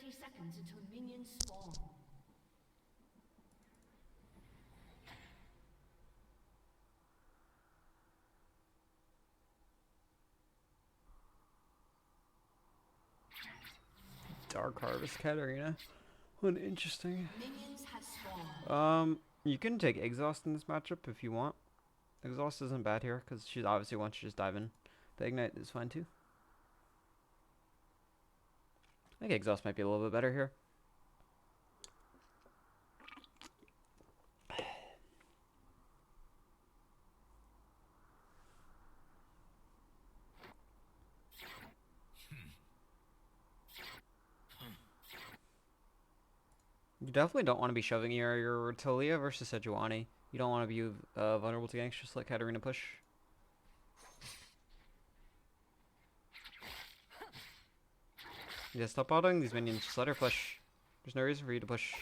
30 seconds until minions spawn. Dark Harvest Katarina. What interesting. Minions have spawned. You can take Exhaust in this matchup if you want. Exhaust isn't bad here because she obviously wants to just dive in. But Ignite is fine too. I think Exhaust might be a little bit better here. You definitely don't want to be shoving your Talia versus Sejuani. You don't want to be vulnerable to ganks, just let Katarina push. Yeah, stop bottling these minions, just let her push. There's no reason for you to push.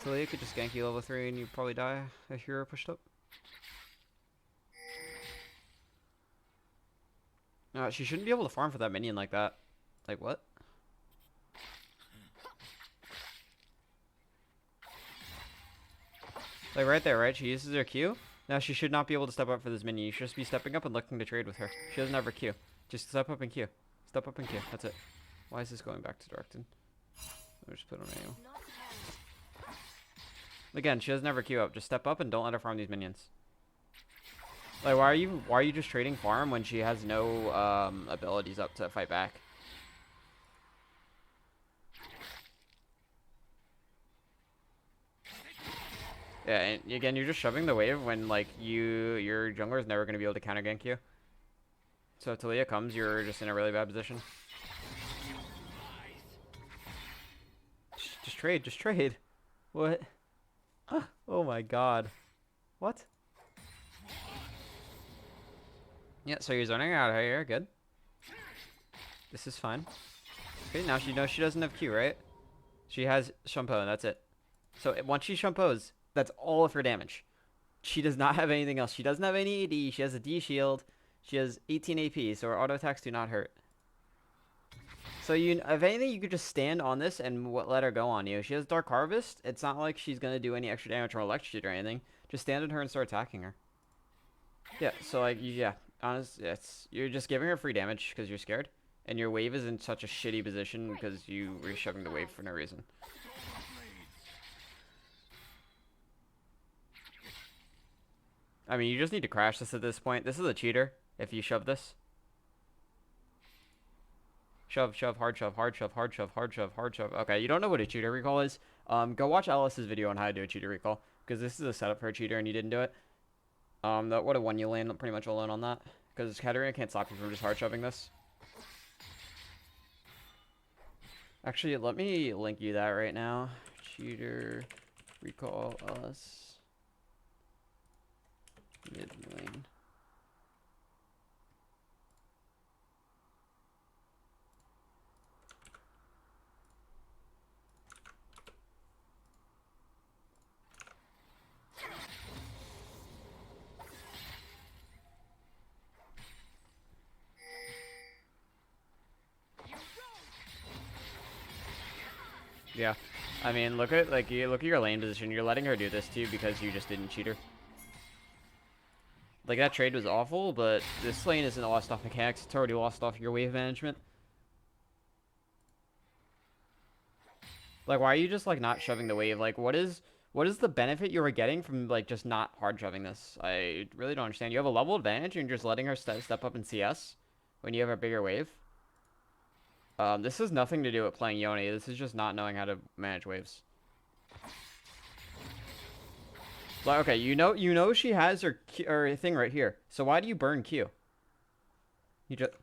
Talia could just gank you level 3 and you'd probably die if you were pushed up. She shouldn't be able to farm for that minion like that. Like, what? Like, right there, right? She uses her Q. Now, she should not be able to step up for this minion. You should just be stepping up and looking to trade with her. She doesn't have her Q. Just step up and Q. Step up and Q. That's it. Why is this going back to Directed? I'll just put on AO. Again, she doesn't have her Q up. Just step up and don't let her farm these minions. Like, why are you just trading farm when she has no abilities up to fight back? Yeah, and again, you're just shoving the wave when like your jungler is never gonna be able to counter gank you. So if Talia comes, you're just in a really bad position. Just trade, just trade. What? Oh my god. What? Yeah, so you're zoning out here, good. This is fine. Okay, now she knows she doesn't have Q, right? She has Shampoo, and that's it. So once she Shampoos, that's all of her damage. She does not have anything else. She doesn't have any AD. She has a D shield. She has 18 AP, so her auto attacks do not hurt. So if anything, you could just stand on this and let her go on you. She has Dark Harvest. It's not like she's gonna do any extra damage from Electrocute or anything. Just stand on her and start attacking her. Yeah. So like, yeah, honestly, you're just giving her free damage because you're scared, and your wave is in such a shitty position because you were shoving the wave for no reason. I mean, you just need to crash this at this point. This is a cheater if you shove this. Shove, shove, hard shove, hard shove, hard shove, hard shove, hard shove. Okay, you don't know what a cheater recall is? Go watch Alice's video on how to do a cheater recall, because this is a setup for a cheater and you didn't do it. That would have won you lane pretty much alone on that, because Katarina can't stop you from just hard shoving this. Actually, let me link you that right now. Cheater recall us mid lane. Yeah, I mean, look at your lane position. You're letting her do this too because you just didn't cheat her. Like, that trade was awful, but this lane isn't lost off mechanics. It's already lost off your wave management. Like, why are you just like not shoving the wave? Like, what is the benefit you were getting from like just not hard shoving this? I really don't understand. You have a level advantage and you're just letting her step up in CS when you have a bigger wave. This has nothing to do with playing Yone. This is just not knowing how to manage waves. Like, okay, you know she has her thing right here. So why do you burn Q? You just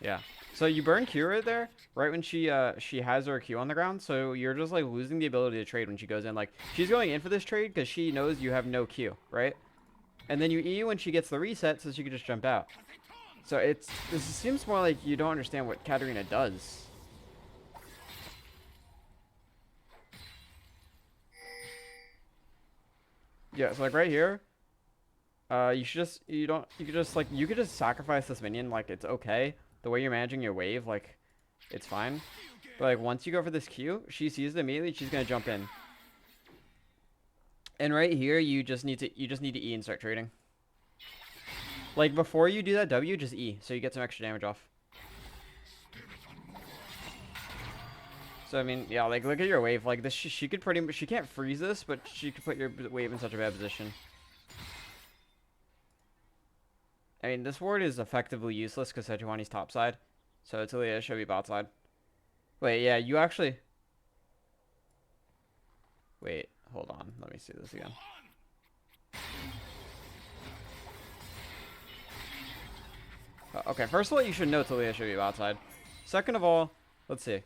Yeah. So you burn Q right there, right when she has her Q on the ground. So you're just like losing the ability to trade when she goes in. Like, she's going in for this trade because she knows you have no Q, right? And then you E when she gets the reset so she can just jump out. So this seems more like you don't understand what Katarina does. Yeah, so like right here, you should just you could just sacrifice this minion, like it's okay. The way you're managing your wave, like it's fine. But like once you go for this Q, she sees it immediately, she's gonna jump in. And right here, you just need to E and start trading. Like before you do that W, just E, so you get some extra damage off. So I mean, yeah, like look at your wave. Like this, she could pretty much, she can't freeze this, but she could put your wave in such a bad position. I mean, this ward is effectively useless because Sejuani's top side, so Talia should be bot side. Wait, yeah, you actually. Wait, hold on. Let me see this again. Okay, first of all, you should know Talia should be bot side. Second of all, let's see.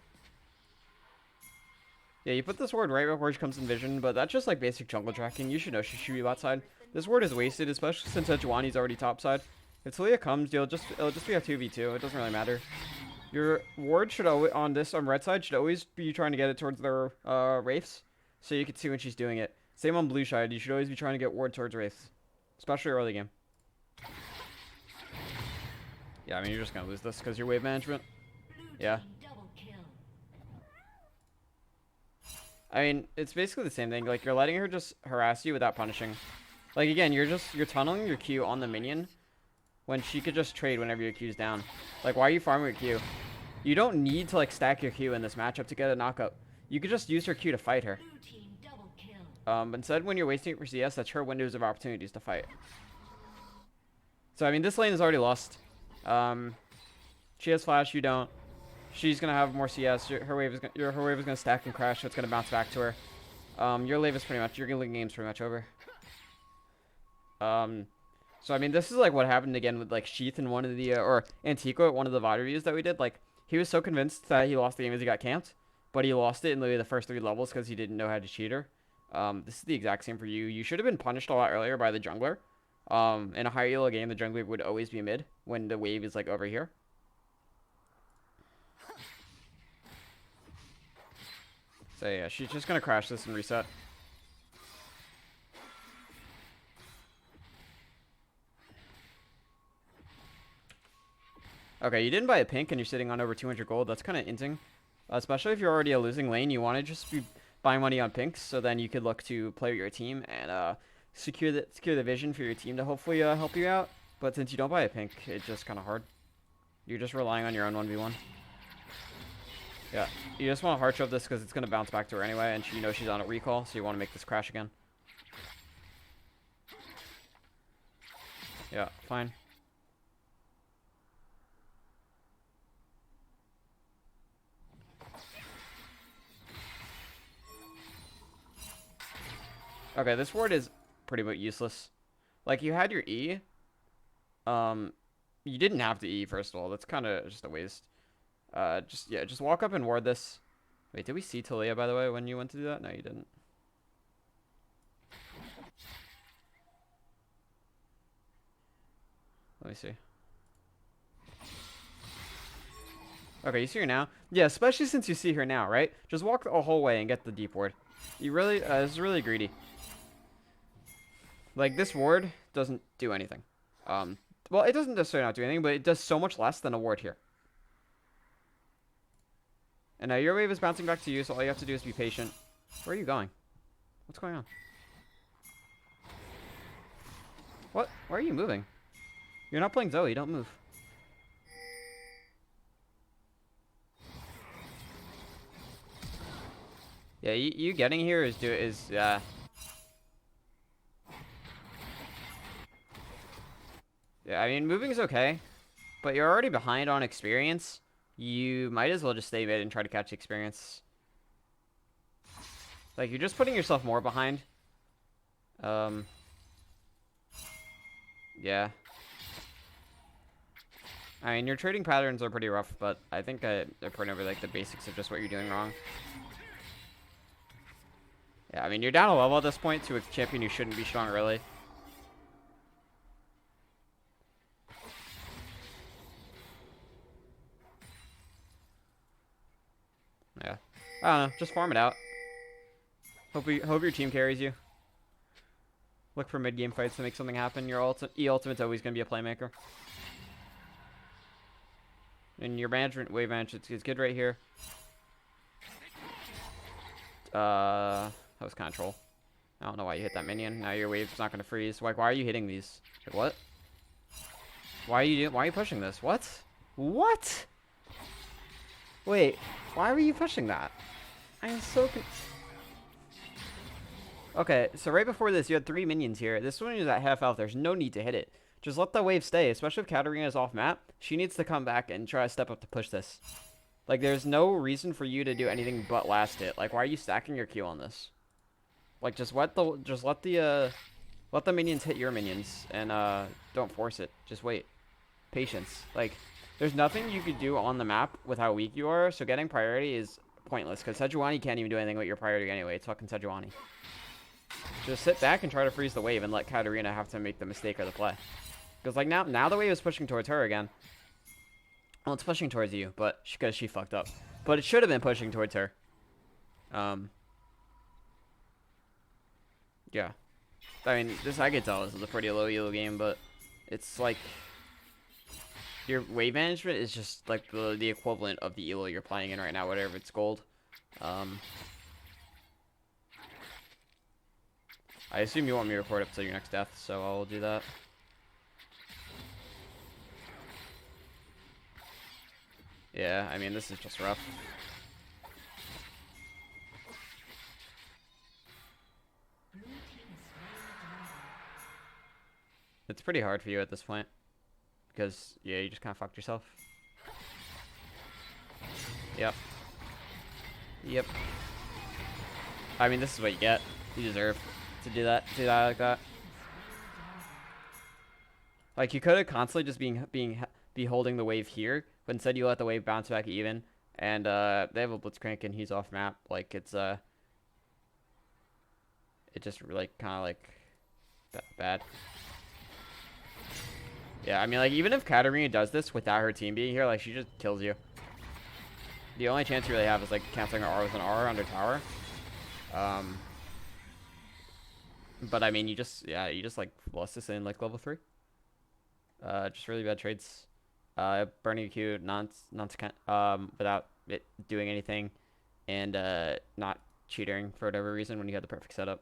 Yeah, you put this ward right before she comes in vision, but that's just like basic jungle tracking. You should know she should be bot side. This ward is wasted, especially since Sejuani's already top side. If Talia comes, it'll just be a 2v2. It doesn't really matter. Your ward should always, on red side, should always be trying to get it towards their wraiths, so you can see when she's doing it. Same on blue side, you should always be trying to get ward towards wraiths, especially early game. Yeah, I mean, you're just gonna lose this because your wave management. Yeah. I mean, it's basically the same thing. Like, you're letting her just harass you without punishing. Like, again, you're tunneling your Q on the minion when she could just trade whenever your Q's down. Like, why are you farming your Q? You don't need to, like, stack your Q in this matchup to get a knockup. You could just use her Q to fight her. Instead, when you're wasting it for CS, that's her windows of opportunities to fight. So, I mean, this lane is already lost. She has flash, you don't. She's gonna have more CS. Her wave is gonna stack and crash, so it's gonna bounce back to her. Your wave is pretty much, your game's pretty much over. So I mean, this is like what happened again with like Sheath in one of the or Antico at one of the VOD reviews that we did. Like he was so convinced that he lost the game as he got camped, but he lost it in literally the first 3 levels because he didn't know how to cheat her. This is the exact same for you. You should have been punished a lot earlier by the jungler. In a high elo game, the jungler would always be mid when the wave is like over here. So yeah, she's just gonna crash this and reset. Okay, you didn't buy a pink and you're sitting on over 200 gold. That's kind of inting. Especially if you're already a losing lane, you want to just be buying money on pinks, so then you could look to play with your team and secure the vision for your team to hopefully help you out. But since you don't buy a pink, it's just kind of hard. You're just relying on your own 1v1. Yeah, you just want to hard shove this because it's going to bounce back to her anyway, and you know she's on a recall, so you want to make this crash again. Yeah, fine. Okay, this ward is pretty much useless. Like, you had your E. You didn't have to E, first of all. That's kind of just a waste. Just walk up and ward this. Wait, did we see Talia, by the way, when you went to do that? No, you didn't. Let me see. Okay, you see her now? Yeah, especially since you see her now, right? Just walk the whole way and get the deep ward. You really, this is really greedy. Like, this ward doesn't do anything. Well, it doesn't necessarily not do anything, but it does so much less than a ward here. And now your wave is bouncing back to you, so all you have to do is be patient. Where are you going? What's going on? What? Why are you moving? You're not playing Zoe, don't move. Yeah, you getting here is yeah, I mean, moving is okay, but you're already behind on experience. You might as well just stay mid and try to catch experience. Like, you're just putting yourself more behind. Yeah. I mean, your trading patterns are pretty rough, but I think they're putting over, like, the basics of just what you're doing wrong. Yeah, I mean, you're down a level at this point to a champion you shouldn't be strong early. I don't know. Just farm it out. Hope your team carries you. Look for mid game fights to make something happen. Your E ultimate's always gonna be a playmaker. And your wave management is good right here. That was control. I don't know why you hit that minion. Now your wave's not gonna freeze. Like, why are you hitting these? Like, what? Why are you pushing this? What? What? Wait, why were you pushing that? I'm so Okay, so right before this, you had 3 minions here. This one is at half health. There's no need to hit it. Just let the wave stay, especially if Katarina is off map. She needs to come back and try to step up to push this. Like, there's no reason for you to do anything but last hit. Like, why are you stacking your Q on this? Like, let the minions hit your minions, and don't force it. Just wait. Patience. Like, there's nothing you could do on the map with how weak you are, so getting priority is pointless, because Sejuani can't even do anything with your priority anyway. It's fucking Sejuani. Just sit back and try to freeze the wave and let Katarina have to make the mistake of the play. Because, like, now the wave is pushing towards her again. Well, it's pushing towards you, but because she fucked up. But it should have been pushing towards her. Yeah. I mean, I could tell this is a pretty low elo game, but it's like your wave management is just like the equivalent of the elo you're playing in right now, whatever it's gold. I assume you want me to record up till your next death, so I'll do that. Yeah, I mean, this is just rough. It's pretty hard for you at this point. Because, yeah, you just kind of fucked yourself. Yep. Yep. I mean, this is what you get. You deserve to do that like that. Like, you could have constantly just be holding the wave here, but instead you let the wave bounce back even. And they have a Blitzcrank and he's off map. Like, it's it just like kind of like bad. Yeah, I mean, like, even if Katarina does this without her team being here, like, she just kills you. The only chance you really have is, like, canceling her R with an R under tower. But, I mean, you just, like, lost this in, like, level 3. Just really bad trades. Burning a Q, without it doing anything. And, not cheating for whatever reason when you had the perfect setup.